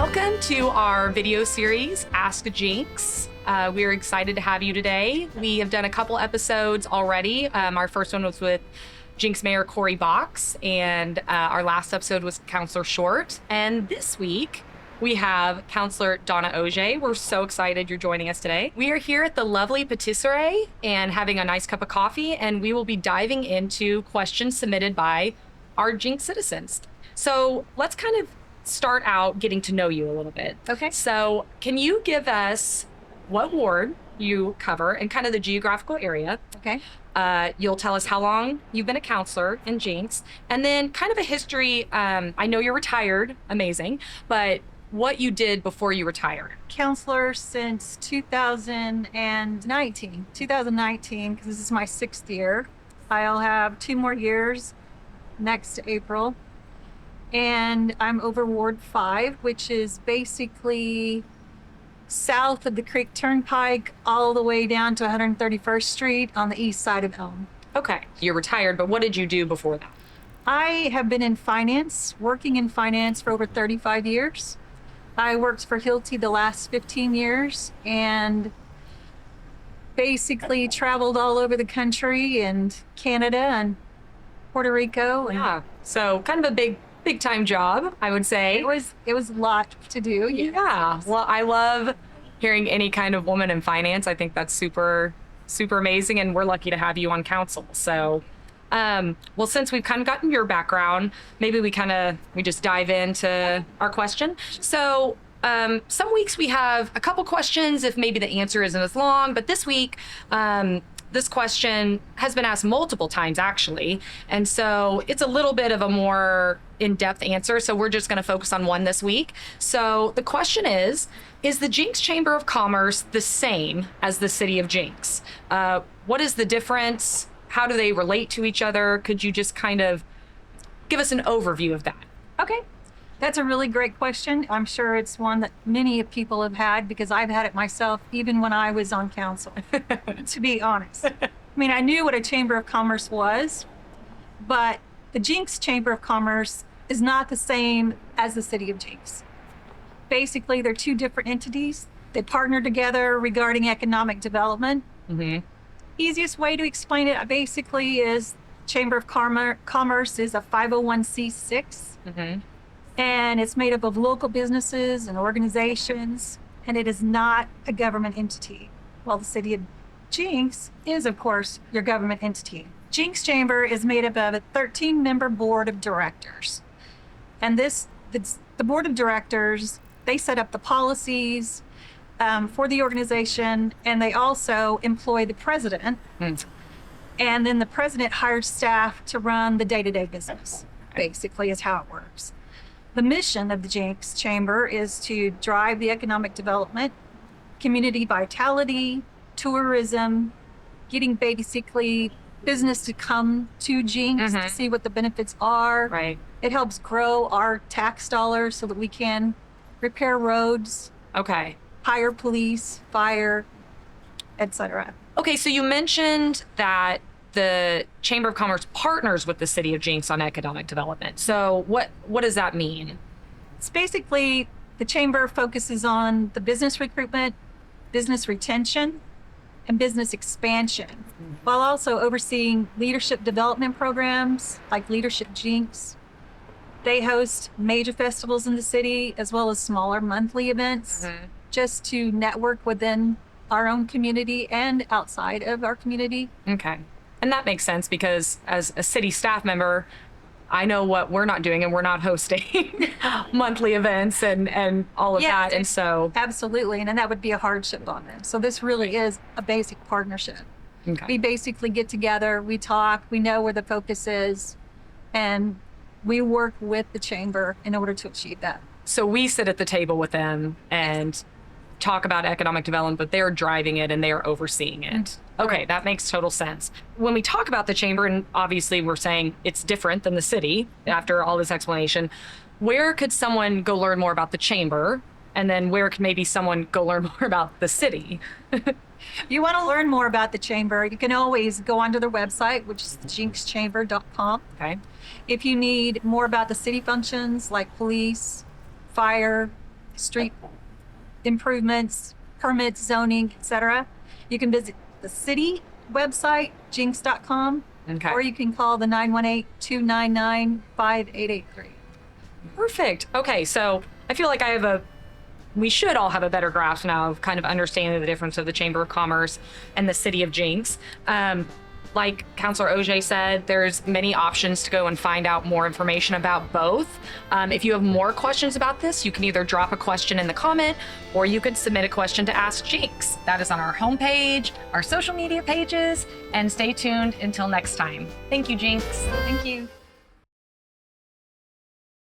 Welcome to our video series, Ask Jenks. We're excited to have you today. We have done a couple episodes already. Our first one was with Jenks Mayor Corey Box, and our last episode was Councilor Short. And this week, we have Councilor Donna Ogez. We're so excited you're joining us today. We are here at the lovely patisserie and having a nice cup of coffee, and we will be diving into questions submitted by our Jenks citizens. So let's kind of start out getting to know you a little bit. Okay. So can you give us what ward you cover and kind of the geographical area? Okay. You'll tell us how long you've been a counselor in Jenks, and then kind of a history. I know you're retired, amazing, but what you did before you retired. Counselor since 2019, because this is my 6th year. I'll have 2 more years next April. And I'm over Ward 5, which is basically south of the Creek Turnpike all the way down to 131st Street on the east side of Elm. Okay. You're retired, but what did you do before that? I have been in finance, working in finance for over 35 years. I worked for Hilti the last 15 years and basically traveled all over the country and Canada and Puerto Rico. Yeah. So kind of a big time job, I would say. It was a lot to do. Yes. Yeah. Well, I love hearing any kind of woman in finance. I think that's super amazing, and we're lucky to have you on council. So, well, since we've kind of gotten your background, maybe we just dive into our question. So, some weeks we have a couple questions if maybe the answer isn't as long, but this week, this question has been asked multiple times, actually. And so it's a little bit of a more in-depth answer. So we're just going to focus on one this week. So the question is the Jenks Chamber of Commerce the same as the City of Jenks? What is the difference? How do they relate to each other? Could you just kind of give us an overview of that? Okay. That's a really great question. I'm sure it's one that many people have had because I've had it myself, even when I was on council, to be honest. I mean, I knew what a Chamber of Commerce was, but the Jenks Chamber of Commerce is not the same as the City of Jenks. Basically, they're 2 different entities. They partner together regarding economic development. Mm-hmm. Easiest way to explain it basically is Chamber of Commerce is a 501c6. Mm-hmm. And it's made up of local businesses and organizations, and it is not a government entity. While the City of Jenks is, of course, your government entity. Jenks Chamber is made up of a 13-member board of directors. And the board of directors, they set up the policies for the organization, and they also employ the president. Mm. And then the president hires staff to run the day-to-day business, basically is how it works. The mission of the Jenks Chamber is to drive the economic development, community vitality, tourism, getting basically business to come to Jenks to see what the benefits are. Right. It helps grow our tax dollars so that we can repair roads, Okay. hire police, fire, etc. Okay, so you mentioned that the Chamber of Commerce partners with the City of Jenks on economic development. So what does that mean? It's basically the chamber focuses on the business recruitment, business retention, and business expansion, while also overseeing leadership development programs like Leadership Jenks. They host major festivals in the city as well as smaller monthly events just to network within our own community and outside of our community. Okay. And that makes sense because as a city staff member, I know what we're not doing, and we're not hosting monthly events and all of that. And so absolutely. And that would be a hardship on them. So this really is a basic partnership. Okay. We basically get together, we talk, we know where the focus is, and we work with the chamber in order to achieve that. So we sit at the table with them and talk about economic development, but they're driving it and they're overseeing it. Okay, that makes total sense. When we talk about the chamber, and obviously we're saying it's different than the city after all this explanation, where could someone go learn more about the chamber? And then where could maybe someone go learn more about the city? If you want to learn more about the chamber, you can always go onto their website, which is jenkschamber.com. Okay. If you need more about the city functions like police, fire, street improvements, permits, zoning, etc. You can visit the city website, jenks.com, Okay. or you can call the 918-299-5883. Perfect. Okay, so I feel like we should all have a better grasp now of kind of understanding the difference of the Chamber of Commerce and the City of Jenks. Like Councilor Ogez said, there's many options to go and find out more information about both. If you have more questions about this, you can either drop a question in the comment or you can submit a question to Ask Jenks. That is on our homepage, our social media pages, and stay tuned until next time. Thank you, Jenks. Thank you.